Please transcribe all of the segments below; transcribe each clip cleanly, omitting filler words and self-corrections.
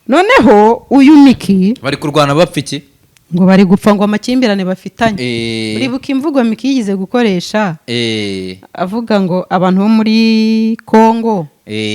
noneho uyu Miki bari kurwana bapfa iki ngo bari gupfa ngo amakimbirane bafitanye uribuka imvugo Miki yigize gukoresha avuga ngo abantu bo muri Kongo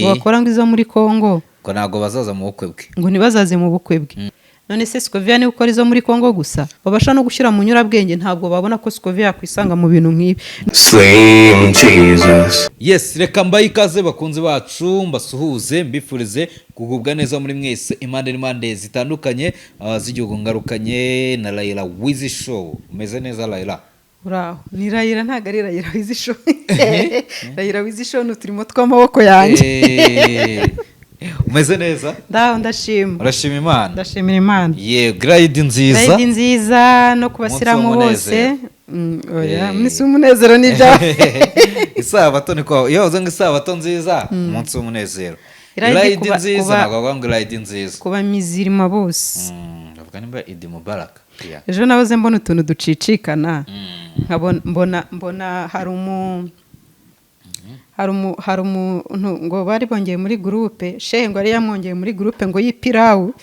bakora ngo izo muri Kongo ngo ntago bazaza mu bukwe bwe ngo ntibazaze mu bukwe bwe none se Scovia ni gukora izo muri Kongo gusa babasha no gushyira mu nyurabwenge ntabwo babona ko Scovia yakwisanga mu bintu nk'ibi. Slim Jesus. Yes, reka mbaye ikaze bakunzi bacu mbasuhuze mbifurize kugubwa neza muri mwese impande n'impande zitandukanye z'igihugu ngarukanye na Raila Wiz Show. Umeze neza Raila? Uraho ni Raila ntago ari Raila Wiz Show. Raila Wiz Show n'uturimo tw'amaboko yanjye. Umeze neza? Ndaho ndashima. Urashima Imana? Ndashimira Imana. Ye, grade nziza. Grade nziza no kubasiramu bose. Oya, munsi umunezero nija. Isabato niko iyo uzanga isabato nziza umunsi w'umunezero. Grade nziza nagwa ngo grade nziza. Kuba mizirima bose. Avuga nimba Idi Mubarak. Ejo nahoze mbona utuntu ducicikana. Mbona hari umuntu ngo bari bongeye muri groupe shehe ngo ari yamwongeye muri groupe ngo yipirawu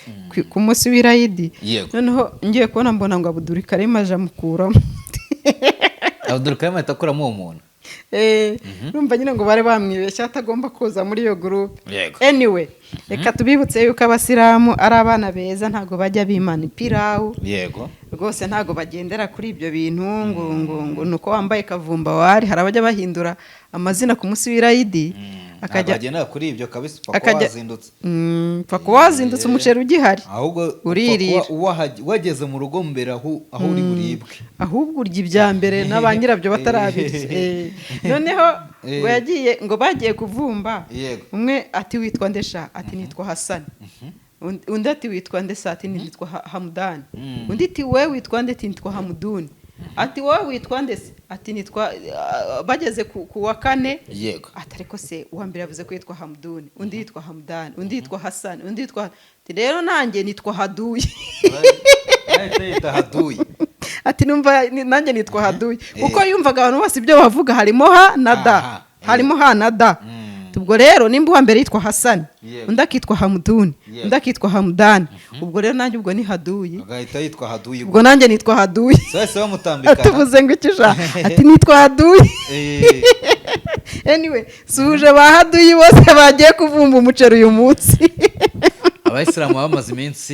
ku munsi w'irayidi noneho ngiye kubona mbona ngo Abdul Karim aje amukuramo. Abdul Karim atakuramo uwo muntu urumva nyine ngo bari bamwibeshya atagomba kuza muri iyo groupe. Anyway reka tubibutse yuko abasiramu ari abana beza ntago bajya bimana ipirawu yego rwose ntago bagendera kuri ibyo bintu ngo nuko wambaye kavumba wari hari abajya bahindura amazina ku munsi w'irayidi akajya agenda kuri ibyo kabisa pako wazindutse pako wazindutse umuceri ugihari ahubwo uririra wageze mu rugo mbere aho uri buribwe ahubwo urya ibya mbere n'abanyirabyo batarabirye noneho ngo yagiye ngo bagiye kuvumba umwe ati witwa Ndesha ati nitwa Hassan undi ati witwa Ndesa ati nitwa Hamdan undi ati we witwa Ndeti nitwa Hamduni ati wowe witwa Ndese ati nitwa bageze ku wa kane yego ati ariko se uwa mbere yavuze ko yitwa Hamduni undi yitwa Hamdan undi yitwa Hassan undi yitwa rero nanjye nitwa Haduyi ati numva nanjye nitwa Haduyi kuko yumvaga abantu bose ibyo bavuga harimo ha na da harimo ha na da ubwo rero nimba uwa mbere yitwa Hassan undi akitwa Hamduni undi akitwa Hamdan ubwo rero nanjye ubwo ni Haduyi agahita yitwa Haduyi ubwo nanjye nitwa Haduyi sasa bamutambikana tuvuze ngo ikija ati nitwa Haduyi anyway suje ba Haduyi bose bagiye kuvumba umuceri uyu munsi. Abayisilamu bamaze iminsi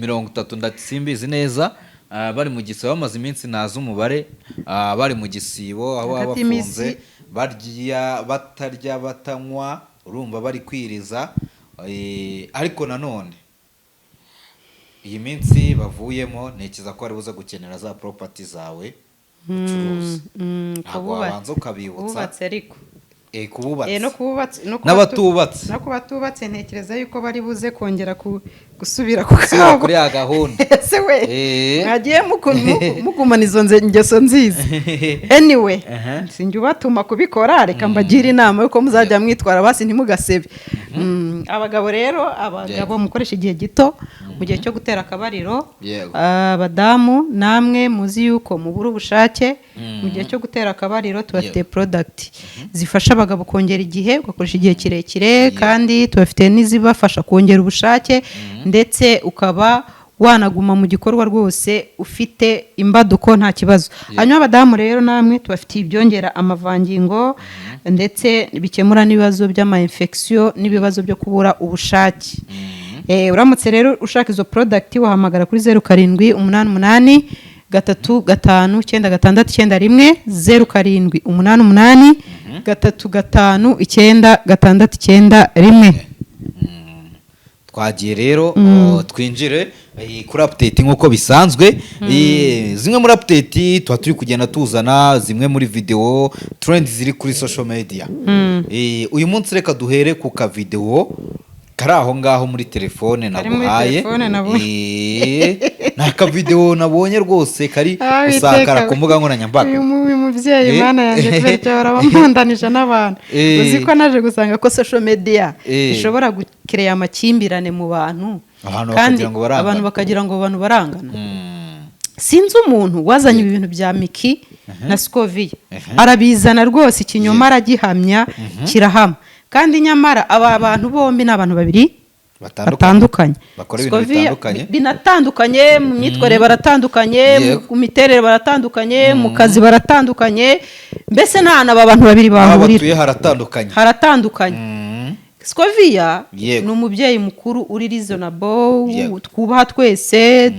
30 ndasimbizi neza bari mu gisibo bamaze iminsi nazo umubare bari mu gisibo aho abafunze barya batarya batanywa urumva bari kwiriza ariko nanone iyi minsi bavuyemo nekiza ko ari buza gukenera za property zawe ucuruza abanza ukabibutsa ubatse ariko kububatse no kubatubatse ntekereza yuko bari buze kongera gusubira ku kabo kuri ya gahunda ese we mwagiye mugumana izo ngeso nziza. Anyway sinjye ubatuma kubikora reka mbagira inama yuko muzajya mwitwara basi ntimugasebe. Abagabo rero mukoresha igihe gito mu gihe cyo gutera akabariro abadamu namwe muzi yuko mubura ubushake mu gihe cyo gutera akabariro tubafite product zifasha abagabo kongera igihe ugakoresha igihe kirekire kandi tubafite n'izibafasha kongera ubushake ndetse ukaba wanaguma mu gikorwa rwose ufite imbaduko nta kibazo. Hanyuma abadamu rero namwe tubafitiye ibyongera amavangingo ndetse bikemura n'ibibazo by'ama infection n'ibibazo byo kubura ubushake. Uramutse rero ushaka izo product wahamagara kuri 0788 3596991 0788 3596991. Twagiye rero twinjire kuri update nkuko bisanzwe zimwe muri update twa turi kugenda tuzana zimwe muri video trend ziri kuri social media. Uyu munsi reka duhere ku ka video kari aho ngaho muri telefone nabuhaye naka video nabonye rwose kari usakara ku mbuga nkoranyambaga. Uyu muvyeyi Imana yanjye kwereka barabamundanije n'abantu uzi ko naje gusanga ko social media ishobora gukereya amakimbirane mu bantu kandi abantu bakagira ngo abantu barangana. Sinzi umuntu wazanye ibintu bya Miki na Scovia arabizana rwose ikinyoma aragihamya kirahama kandi nyamara aba bantu bombi n'abantu babiri batandukanye bakora ibintu bitandukanye binatandukanye mu myitwarire baratandukanye mu miterere baratandukanye mu kazi baratandukanye mbese nta n'aba bantu babiri bahurira haratandukanye Scovia ni umubyeyi mukuru uri reasonable twubaha twese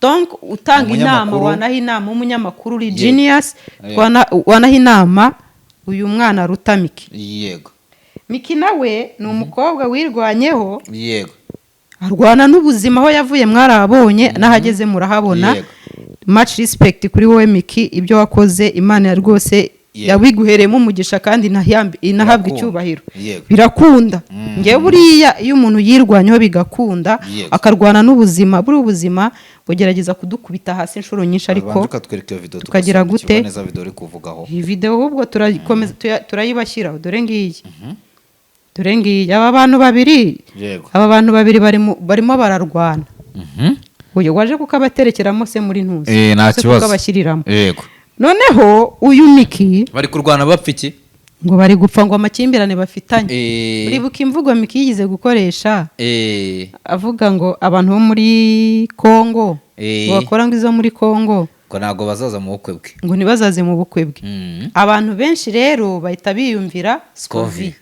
donc utanga inama wanaha inama umunyamakuru uri genius wanaha inama uyu mwana ruta Miki yego Miki nawe ni umukobwa wirwanyeho yego arwana n'ubuzima aho yavuye mwarabonye n'ahageze murahabona much respect kuri wowe Miki ibyo wakoze Imana ya rwose yabiguheremo umugisha kandi inahabwa icyubahiro birakunda ngewe buriya iyo umuntu yirwanyeho bigakunda akarwana n'ubuzima buri ubuzima bugerageza kudukubita hasi inshuro nyinshi ariko tukagira gute iyi video ahubwo turayibashyiraho dore ngiyi aba bantu babiri barimo bararwana uyu waje kukabaterekeramo se muri ntuzi nta kibazo kukabashyiriramo yego noneho uyu Miki bari kurwana bapfa iki ngo bari gupfa ngo amakimbirane bafitanye uribuka imvugo Miki yigize gukoresha avuga ngo abantu bo muri Kongo bakora ngo izo muri Kongo ngo ntago bazaza mu bukwe bwe ngo ntibazaze mu bukwe bwe abantu benshi rero bahita biyumvira Scovia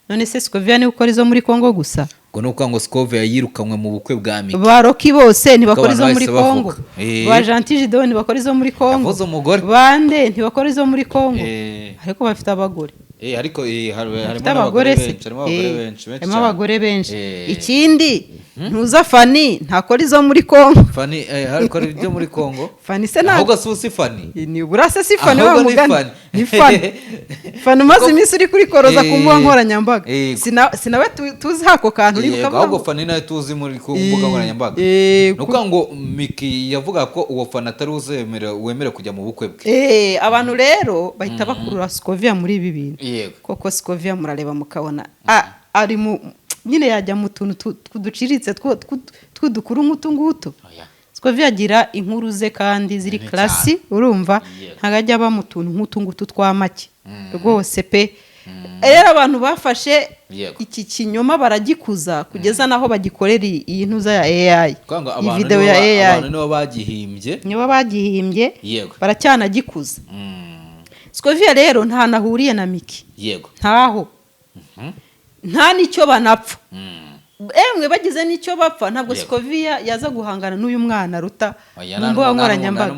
none se Scovia ni ukora izo muri Kongo gusa ngo nuko ngo Scovia yirukanwe mu bukwe bwa Miki ba Rocky bose ntibakora izo muri Kongo ba Gentil Gideon ntibakora izo muri Kongo bande ntibakora izo muri Kongo ariko bafite abagore ariko harimo abagore benshi ikindi ntuza Fani ntakora izo muri Kongo Fani hariko ibyo muri Kongo Fani se ntabwo asusi Fani ni burase si Fani wa mugani ni Fani maze iminsi uri kuri koroza ku mbuga nkoranyambaga sinawe tuzi hako kantu uri kukavuga ahubwo Fani nayo tuzi muri ku mbuga nkoranyambaga nuko ngo Miki yavuga ko uwo Fani atari wemera kujya mu bukwe bwe abantu rero bahita bakurura Scovia muri ibi bintu koko Scovia murareba mukabona ari mu nyine yajya mu tuntu tuduciritse tw'udukuru nk'utungutu Scovia agira inkuru ze kandi ziri classy urumva ntagajya aba mu tuntu nk'utungutu twamake rwose pe rero abantu bafashe iki kinyoma baragikuza kugeza naho bagikorera iyi ntuza ya AI iyi video ya AI abantu nibo bagihimbye baracyanagikuza Scovia rero nta nahuriye na Miki ntaho nta nicyo banapfa emwe bagize nicyo bapfa ntabwo Scovia yaza guhangana n'uyu mwana ruta mu mbuga nkoranyambaga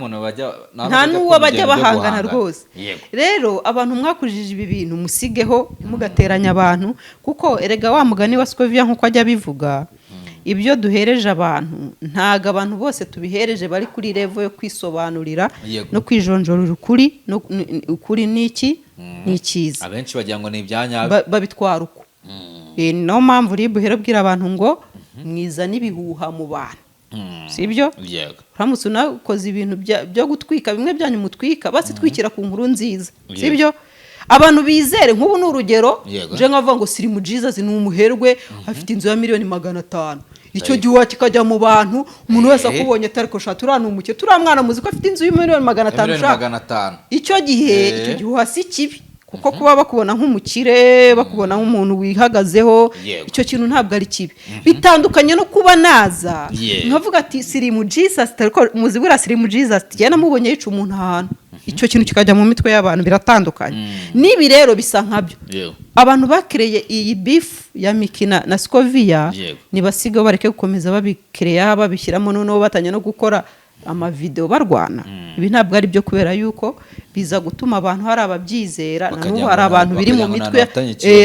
nta n'uwo bajya bahangana rwose rero abantu mwakujije ibi bintu musigeho mugateranya abantu kuko erega wa mugani wa Scovia nkuko ajya bivuga ibyo duhereje abantu ntago abantu bose tubihereje bari kuri level yo kwisobanurira no kwijonjorera ukuri niki nikiza abenshi bagira ngo ni ibyanya babitwara uko no mpamvu uri buhere bwira abantu ngo mwiza nibihuha mu bantu sibyo uramutse unakoze ibintu byo gutwika bimwe byanyu mutwika basi twikira ku nkuru nziza sibyo abantu bizere nk'ubu n'urugero je nkavuga ngo Slim Jesus ni umuherwe afite inzu ya $500,000 icyo gihe kikajya mu bantu umuntu wese akubonye atari ko shatu ranumuke turamwana muzi ko afite inzu $500,000 icyo gihe hasi kibi kuko kuba bakubona nk'umukire bakubona nk'umuntu wihagazeho icyo kintu ntabwo ari kibi bitandukanye no kuba naza nkavuga ati Slim Jesus muzi bura Slim Jesus cyane mubonye yica umuntu ahantu icyo kintu kikajya mu mitwe y'abantu biratandukanye nibi rero bisa nkabyo abantu bakreye iyi beef ya Miki na Scovia nibasiga bareke gukomeza babikreya babishyiramo noneho batanya no gukora amavideo barwana ibi ntabwo ari byo kubera yuko biza gutuma abantu hari ababyizera nanubu hari abantu biri mu mitwe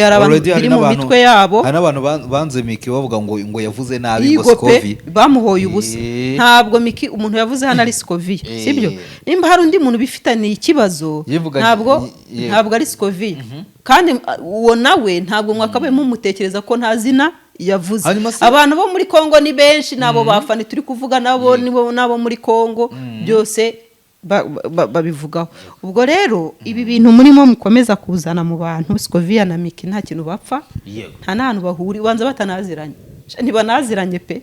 hari abantu biri mu mitwe yabo hari abantu banze Miki bavuga ngo yavuze nabi ngo Scovia bamuhoye ubusa ntabwo Miki umuntu yavuze hano ari Scovia sibyo nimba hari undi muntu bifitaniye ikibazo ntabwo ari Scovia kandi uwo nawe ntabwo mwakabaye mumutekereza ko nta zina yavuze abantu bo muri Kongo ni benshi nabo bafani turi kuvuga nabo muri Kongo byose babivugaho ubwo rero ibi bintu murimo mukomeza kuzana mu bantu Scovia na Miki nta kintu bapfa nta n'ahantu bahuri banza batanaziranye ntibanaziranye pe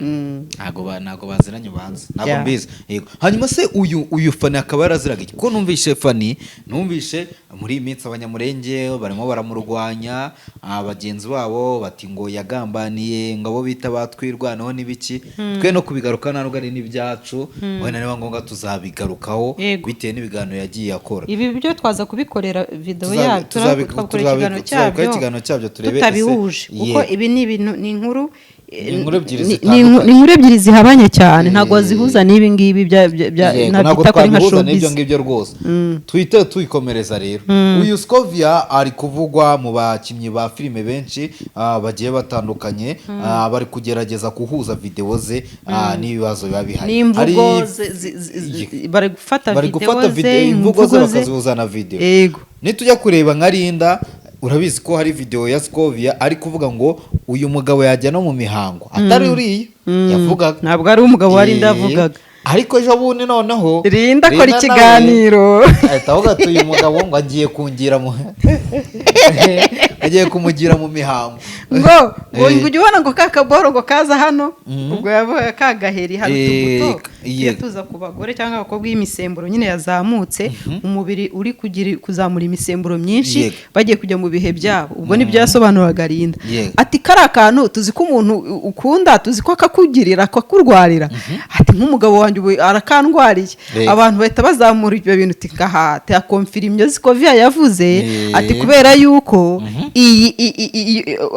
ntago baziranye ubanza ntago mbizi yego. Hanyuma se uyu Fani akaba yaraziraga iki? Ko numvishe Fani, numvishe muri iyi minsi abanyamurenge barimo baramurwanya, abagenzi babo bati ngo yagambaniye ngo abo bita batwirwanaho n'ibiki. Twe no kubigaruka ntabwo ari n'ibyacu, wenda niba ngombwa tuzabigarukaho bitewe n'ibiganiro yagiye akora. Ibi byo twaza kubikorera video yacu, tuzabikora ikiganiro cyabyo turebe tutabihuje, kuko ibi ni ibintu ni inkuru ebyiri zihabanye cyane, ntabwo zihuza n'ibi ngibi ntabwo twabihuza n'ibyo ngibyo rwose. Twite tuyikomereza rero. Uyu Scovia ari kuvugwa mu bakinnyi ba filime benshi bagiye batandukanye, bari kugerageza kuhuza video ze n'ibibazo biba bihari. N'imvugo bari gufata video imvugo ze bakazihuza na video. Yego. Nitujya kureba nka Linda, urabizi ko hari video ya Scovia ari kuvuga ngo uyu mugabo yajya no mu mihango atari uriya yavugaga. Ntabwo ari umugabo wari ndavugaga. Ariko ejo bundi noneho Linda akora ikiganiro ahitavuga ati uyu mugabo ngo agiye kungira agiye kumugira mu mihango ngo ujye ubona ngo kakaboro ngo kaza hano, ubwo yavuye kagaheri hari utubuto tuza ku bagore cyangwa abakobwa y'imisemburo nyine yazamutse, umubiri uri kuzamura imisemburo myinshi bagiye kujya mu bihe byabo. Ubwo nibyo yasobanuraga Linda ati kari akantu tuzi ko umuntu ukunda, tuzi ko akakugirira akakurwarira, ati nk'umugabo wanjye ubu arakandwariye. Abantu bahita bazamura ibyo bintu tikahate akomfirima Scovia yavuze ati kubera yuko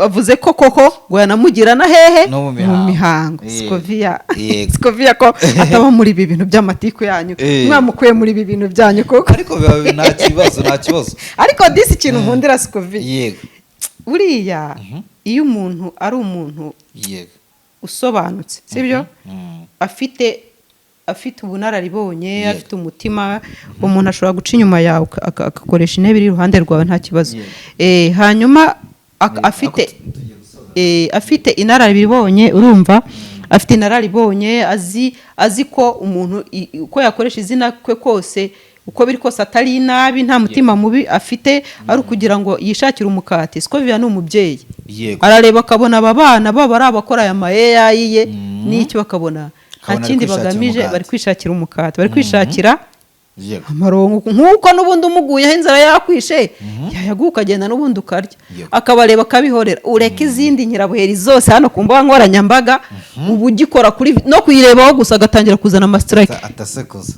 avuze ko koko ngo yanamugira na hehe mu mihango. Scovia ko ataba muri ibi bintu by'amatiku yanyu, mwamukuye muri ibi bintu byanyu koko. Ariko nta kibazo ariko disi ikintu nkundira Scovia uriya, iyo umuntu ari umuntu usobanutse, sibyo, afite ubunararibonye, afite umutima, umuntu ashobora guca inyuma yawe akakoresha intebe iri iruhande rwawe nta kibazo. Hanyuma afite inararibonye, urumva, afite inararibonye, azi ko umuntu uko yakoresha izina kwe kose uko biri kose atari nabi, nta mutima mubi afite, ari ukugira ngo yishakire umukati. Scovia ni umubyeyi, arareba akabona aba bana baba ari abakora aya mayeya yiye n'icyo bakabona nta kindi bagamije, bari kwishakira umukati, bari kwishakira amarongo. Nk'uko n'ubundi umuguyeho inzara yakwishe yayaguha ukagenda n'ubundi ukarya, akabareba akabihorera. Ureka izindi nyirabuheri zose hano ku mbuga nkoranyambaga, ubu ugikora no kuyirebaho gusa agatangira kuzana amastrike.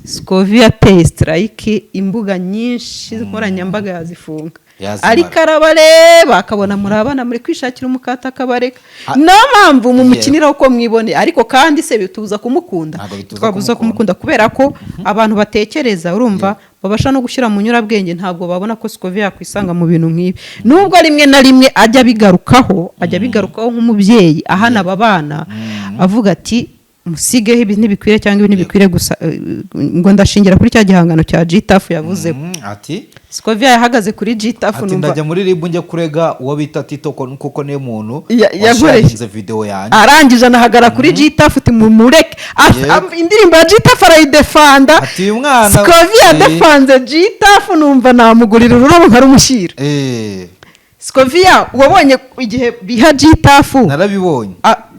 Scovia ateye strike, imbuga nyinshi nkoranyambaga yazifunga, ariko arabareba akabona murabana muri kwishakira umukata akabareka. No mpamvu mumukiniraho ko mwibone, ariko kandi se bitubuza kumukunda? Twabuza kumukunda kubera ko abantu batekereza, urumva, babasha no gushyira mu nyurabwenge, ntabwo babona ko Scovia yakwisanga mu bintu nk'ibi. Nubwo rimwe na rimwe ajya bigarukaho nk'umubyeyi ahana aba bana, avuga ati musigeho ibi ntibikwire cyangwa ibi ntibikwire gusa, ngo ndashingira kuri cya gihangano cya G-Tough yavuze ati Scovia yahagaze kuri G-Tough, numva ndajya muri RIB njya kurega uwo bita Tito kuko niyo muntu washinze video yanjye, arangije anahagara kuri G-Tough uti mumureke. Indirimbo ya G-Tough arayidefanda, ati uyu mwana Scovia defanze G-Tough, numva namugurira ururabo nkarumushyira. Scovia wabonye igihe biha G-Tough? Narabibonye.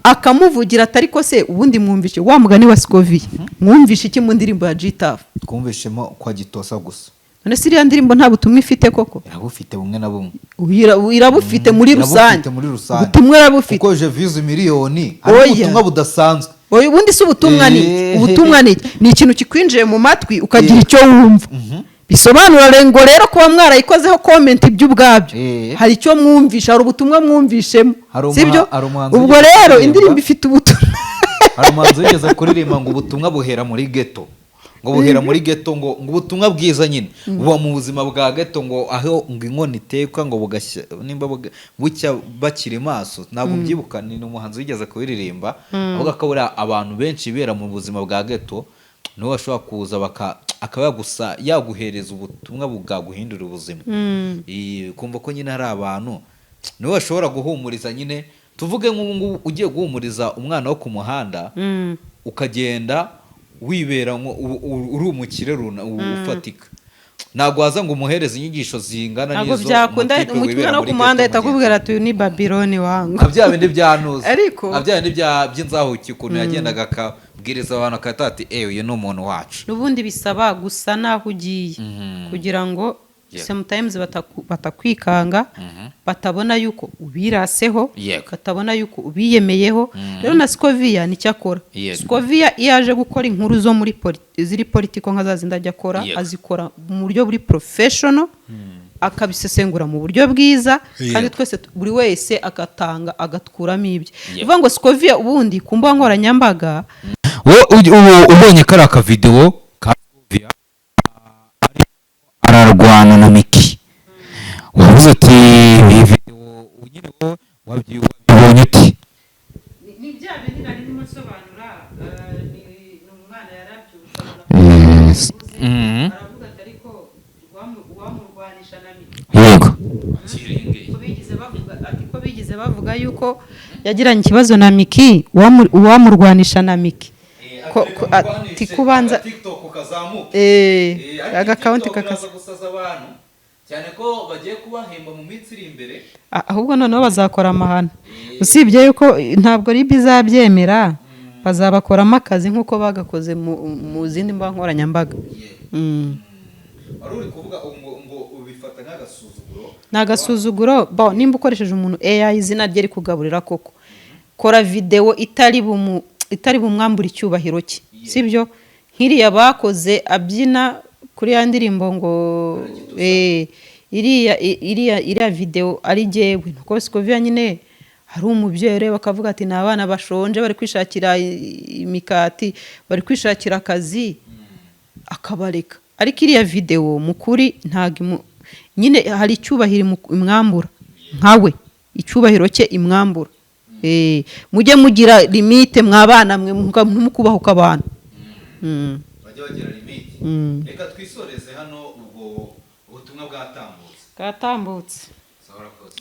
Akamuvugira atari ko se ubundi mwumvishe wa mugani wa Scovia, mwumvishe iki mu ndirimbo ya G-Tough? Twumvishemo kwa gitosa gusa. None siriya ndirimbo nta butumwa ifite koko? Irabufite bumwe na bumwe. Irabufite muri rusange. Ubutumwa irabufite. Kuko je views miliyoni, ari ubutumwa budasanzwe. Ubundi si ubutumwa ni ubutumwa ni ikintu kikwinjiye mu matwi ukagira icyo wumva. Bisobanura ngo rero kuba mwarayikozeho comment iby'ubwabyo, hari icyo mwumvisha, hari ubutumwa mwumvishemo, sibyo? Ubwo rero indirimbo ifite ubutumwa. Hari umuhanzi wigeze kuririmba ngo ubutumwa buhera muri ghetto, ngo buhera muri ghetto, ngo ubutumwa bwiza nyine buba mu buzima bwa ghetto, ngo aho ngo inkoni itekwa ngo bugashya nimba bucya bakiri maso. Ntabwo byibuka, ni umuhanzi wigeze kuririmba avuga ko abantu benshi bera mu buzima bwa ghetto, niwe ashobora kuza akaba yaguhereza ubutumwa bwaguhindura ubuzima. Kumva ko nyine hari abantu niwe ashobora guhumuriza. Nyine tuvuge nk'ubu ugiye guhumuriza umwana wo ku muhanda, ukagenda wibera uri umukire ufatika, ntabwo waza ngo umuhereze inyigisho zingana ntabwo n'izo byakunda umutima no ku muhanda ahita akubwira ati uyu ni Babyloni wangu bya bindi byanuza ariko bya bindi by'inzahuki ukuntu yagendaga akabwiriza abantu akata ati uyu ni umuntu wacu n'ubundi bisaba gusa naho ugiye kugira ngo sometimes batakwikanga batabona yuko ubiraseho batabona yuko ubiyemeyeho rero na Scovia nicyo akora Scovia iyo aje gukora inkuru zo muri ziri politiko nka zazindi ajya akora azikora mu buryo buri professional akabisesengura mu buryo bwiza kandi twese buri wese agatanga agatkuramo ibye bivuga ngo Scovia ubundi ku mbuga nkoranyambaga ubonye kari akavidewo ka Scovia ararwana na Miki wavuze ati iyi video nyine wabibonye uti ni bya bintu nari ndimo nsobanura ni umwana yarabyutse aravuga ati ariko wamurwanisha na Miki yego ko bigize bavuga yuko yagiranye ikibazo na Miki uwamurwanisha na Miki ati kubanza TikTok kazamuka agakaunti kakaza gusaza abantu cyane ko bagiye kubahemba mu minsi iri imbere ahubwo noneho bazakora amahana usibye yuko ntabwo RIB izabyemera bazabakoramo akazi nk'uko bagakoze mu zindi mbuga nkoranyambaga wari uri kuvuga ngo ubifata nk'agasuzuguro n'agasuzuguro nimba ukoresheje umuntu AI izina rye rikugaburira koko kora video itari bumwambura icyubahiro cye sibyo nkiriya bakoze abyina kuri ya ndirimbo ngo iriya video ari jewe nuko Scovia nyine hari umubyeyi bakavuga ati na abana bashonje bari kwishakira imikati bari kwishakira akazi akabareka ariko iriya video mukuri ntago nyine hari icyubahiro imwambura nkawe icyubahiro cye imwambura mujye mugira limite mwabana mwe numukubaho kabana bajye bagira limite reka twisoreze hano ubwo ubutumwa bwatambutse